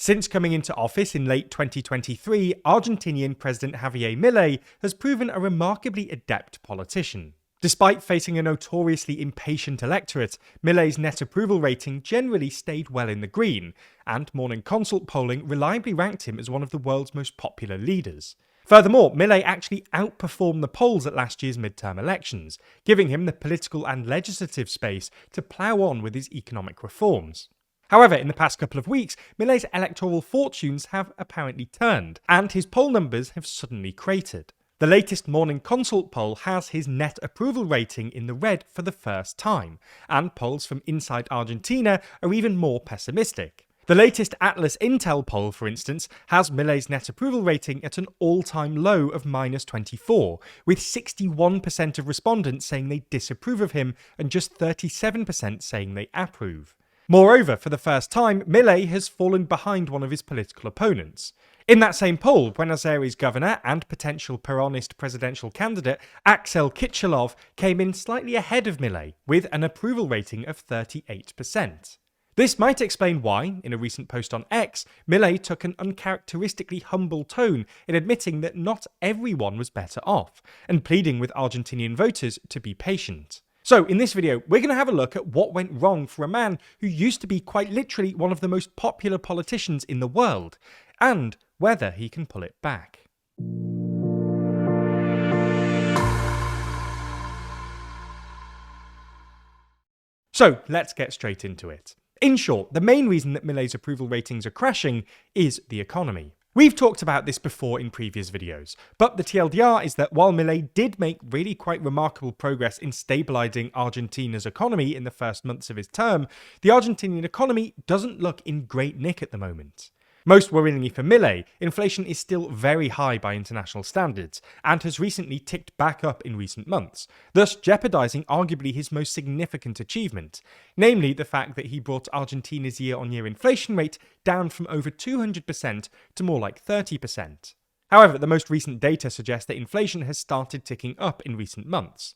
Since coming into office in late 2023, Argentinian President Javier Milei has proven a remarkably adept politician. Despite facing a notoriously impatient electorate, Milei's net approval rating generally stayed well in the green, and Morning Consult polling reliably ranked him as one of the world's most popular leaders. Furthermore, Milei actually outperformed the polls at last year's midterm elections, giving him the political and legislative space to plough on with his economic reforms. However, in the past couple of weeks, Milei's electoral fortunes have apparently turned, and his poll numbers have suddenly cratered. The latest Morning Consult poll has his net approval rating in the red for the first time, and polls from inside Argentina are even more pessimistic. The latest Atlas Intel poll, for instance, has Milei's net approval rating at an all-time low of -24, with 61% of respondents saying they disapprove of him and just 37% saying they approve. Moreover, for the first time, Milei has fallen behind one of his political opponents. In that same poll, Buenos Aires governor and potential Peronist presidential candidate Axel Kicillof came in slightly ahead of Milei, with an approval rating of 38%. This might explain why, in a recent post on X, Milei took an uncharacteristically humble tone in admitting that not everyone was better off, and pleading with Argentinian voters to be patient. So, in this video, we're going to have a look at what went wrong for a man who used to be quite literally one of the most popular politicians in the world, and whether he can pull it back. So, let's get straight into it. In short, the main reason that Milei's approval ratings are crashing is the economy. We've talked about this before in previous videos, but the TLDR is that while Milei did make really quite remarkable progress in stabilising Argentina's economy in the first months of his term, the Argentinian economy doesn't look in great nick at the moment. Most worryingly for Milei, inflation is still very high by international standards, and has recently ticked back up in recent months, thus jeopardising arguably his most significant achievement, namely the fact that he brought Argentina's year-on-year inflation rate down from over 200% to more like 30%. However, the most recent data suggests that inflation has started ticking up in recent months.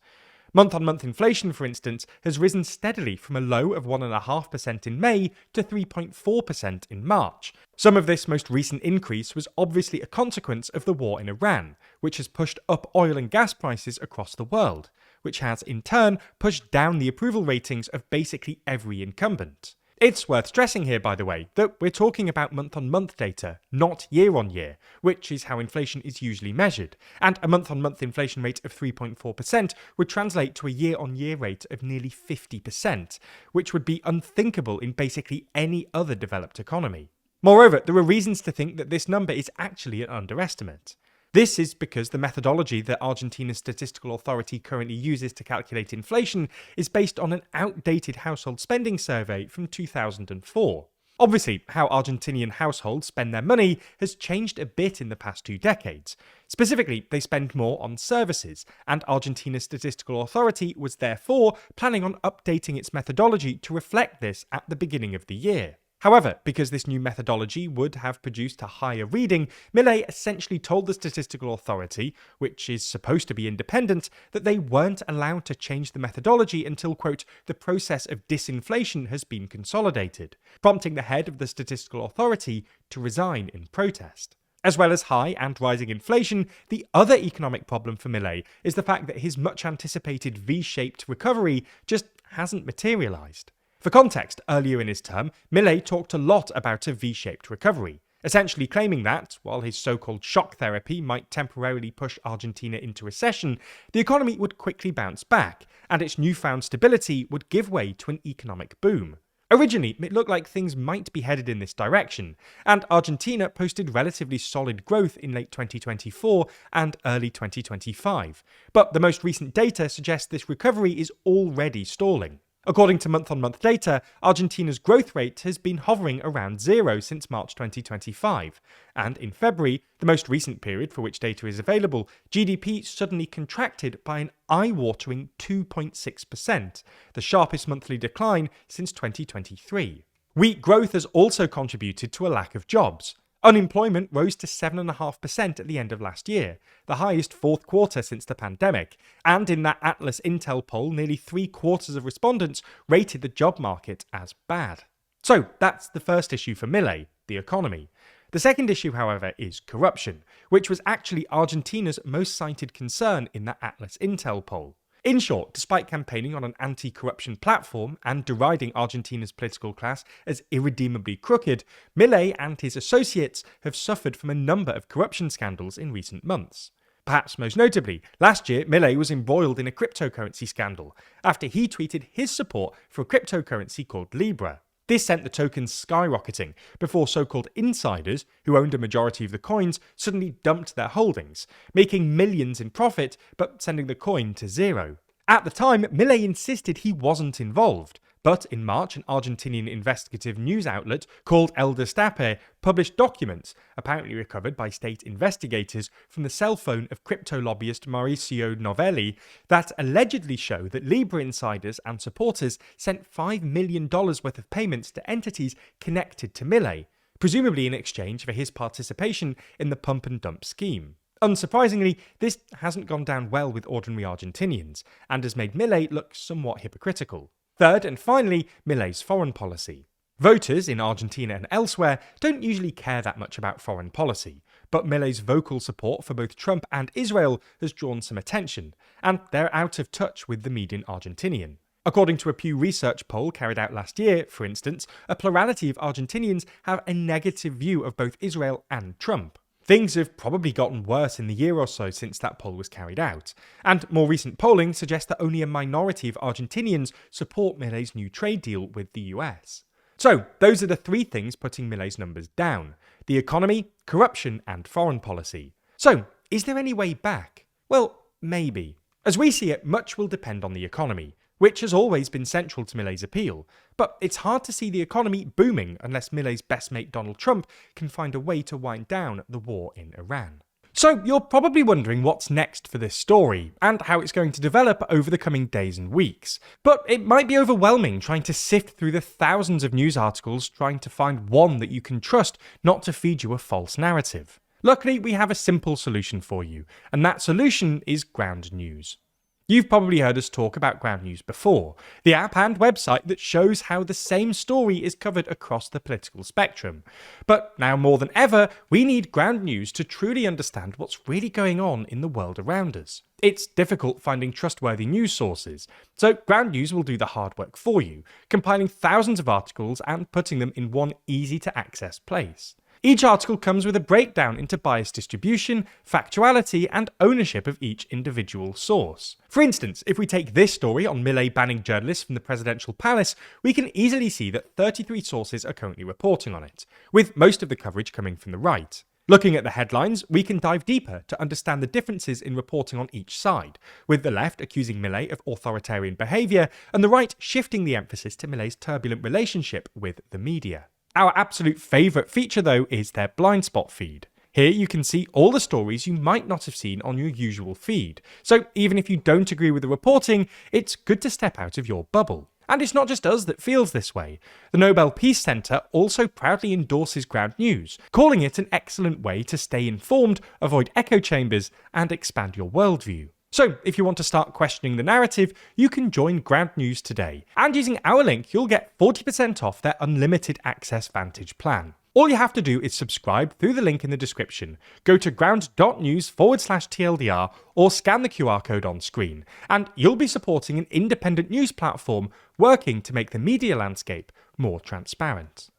Month-on-month inflation, for instance, has risen steadily from a low of 1.5% in May to 3.4% in March. Some of this most recent increase was obviously a consequence of the war in Iran, which has pushed up oil and gas prices across the world, which has in turn pushed down the approval ratings of basically every incumbent. It's worth stressing here, by the way, that we're talking about month-on-month data, not year-on-year, which is how inflation is usually measured, and a month-on-month inflation rate of 3.4% would translate to a year-on-year rate of nearly 50%, which would be unthinkable in basically any other developed economy. Moreover, there are reasons to think that this number is actually an underestimate. This is because the methodology that Argentina's statistical authority currently uses to calculate inflation is based on an outdated household spending survey from 2004. Obviously, how Argentinian households spend their money has changed a bit in the past 2 decades. Specifically, they spend more on services, and Argentina's statistical authority was therefore planning on updating its methodology to reflect this at the beginning of the year. However, because this new methodology would have produced a higher reading, Milei essentially told the statistical authority, which is supposed to be independent, that they weren't allowed to change the methodology until, quote, the process of disinflation has been consolidated, prompting the head of the statistical authority to resign in protest. As well as high and rising inflation, the other economic problem for Milei is the fact that his much-anticipated V-shaped recovery just hasn't materialised. For context, earlier in his term, Milei talked a lot about a V-shaped recovery, essentially claiming that, while his so-called shock therapy might temporarily push Argentina into recession, the economy would quickly bounce back, and its newfound stability would give way to an economic boom. Originally, it looked like things might be headed in this direction, and Argentina posted relatively solid growth in late 2024 and early 2025, but the most recent data suggests this recovery is already stalling. According to month-on-month data, Argentina's growth rate has been hovering around 0 since March 2025, and in February, the most recent period for which data is available, GDP suddenly contracted by an eye-watering 2.6%, the sharpest monthly decline since 2023. Weak growth has also contributed to a lack of jobs. Unemployment rose to 7.5% at the end of last year, the highest fourth quarter since the pandemic, and in that Atlas Intel poll, nearly 3/4 of respondents rated the job market as bad. So that's the first issue for Milei. the economy. The second issue, however, is corruption, which was actually Argentina's most cited concern in that Atlas Intel poll. In short, despite campaigning on an anti-corruption platform and deriding Argentina's political class as irredeemably crooked, Milei and his associates have suffered from a number of corruption scandals in recent months. Perhaps most notably, last year Milei was embroiled in a cryptocurrency scandal after he tweeted his support for a cryptocurrency called Libra. This sent the tokens skyrocketing before so-called insiders, who owned a majority of the coins, suddenly dumped their holdings, making millions in profit but sending the coin to zero. At the time, Milei insisted he wasn't involved, but in March an Argentinian investigative news outlet called El Destape published documents, apparently recovered by state investigators, from the cell phone of crypto lobbyist Mauricio Novelli that allegedly show that Libra insiders and supporters sent $5 million worth of payments to entities connected to Milei, presumably in exchange for his participation in the pump and dump scheme. Unsurprisingly, this hasn't gone down well with ordinary Argentinians, and has made Milei look somewhat hypocritical. Third, and finally, Milei's foreign policy. Voters in Argentina and elsewhere don't usually care that much about foreign policy, but Milei's vocal support for both Trump and Israel has drawn some attention, and they're out of touch with the median Argentinian. According to a Pew Research poll carried out last year, for instance, a plurality of Argentinians have a negative view of both Israel and Trump. Things have probably gotten worse in the year or so since that poll was carried out, and more recent polling suggests that only a minority of Argentinians support Milei's new trade deal with the US. So, those are the three things putting Milei's numbers down: the economy, corruption, and foreign policy. So, is there any way back? Well, maybe. As we see it, much will depend on the economy, which has always been central to Milei's appeal. But it's hard to see the economy booming unless Milei's best mate Donald Trump can find a way to wind down the war in Iran. So you're probably wondering what's next for this story, and how it's going to develop over the coming days and weeks. But it might be overwhelming trying to sift through the thousands of news articles trying to find one that you can trust not to feed you a false narrative. Luckily, we have a simple solution for you, and that solution is Ground News. You've probably heard us talk about Ground News before, the app and website that shows how the same story is covered across the political spectrum. But now more than ever, we need Ground News to truly understand what's really going on in the world around us. It's difficult finding trustworthy news sources, so Ground News will do the hard work for you, compiling thousands of articles and putting them in one easy-to-access place. Each article comes with a breakdown into bias distribution, factuality, and ownership of each individual source. For instance, if we take this story on Milei banning journalists from the presidential palace, we can easily see that 33 sources are currently reporting on it, with most of the coverage coming from the right. Looking at the headlines, we can dive deeper to understand the differences in reporting on each side, with the left accusing Milei of authoritarian behaviour, and the right shifting the emphasis to Milei's turbulent relationship with the media. Our absolute favourite feature, though, is their blind spot feed. Here you can see all the stories you might not have seen on your usual feed. So even if you don't agree with the reporting, it's good to step out of your bubble. And it's not just us that feels this way. The Nobel Peace Centre also proudly endorses Ground News, calling it an excellent way to stay informed, avoid echo chambers, and expand your worldview. So, if you want to start questioning the narrative, you can join Ground News today. And using our link, you'll get 40% off their unlimited access Vantage plan. All you have to do is subscribe through the link in the description, go to ground.news/TLDR, or scan the QR code on screen, and you'll be supporting an independent news platform working to make the media landscape more transparent.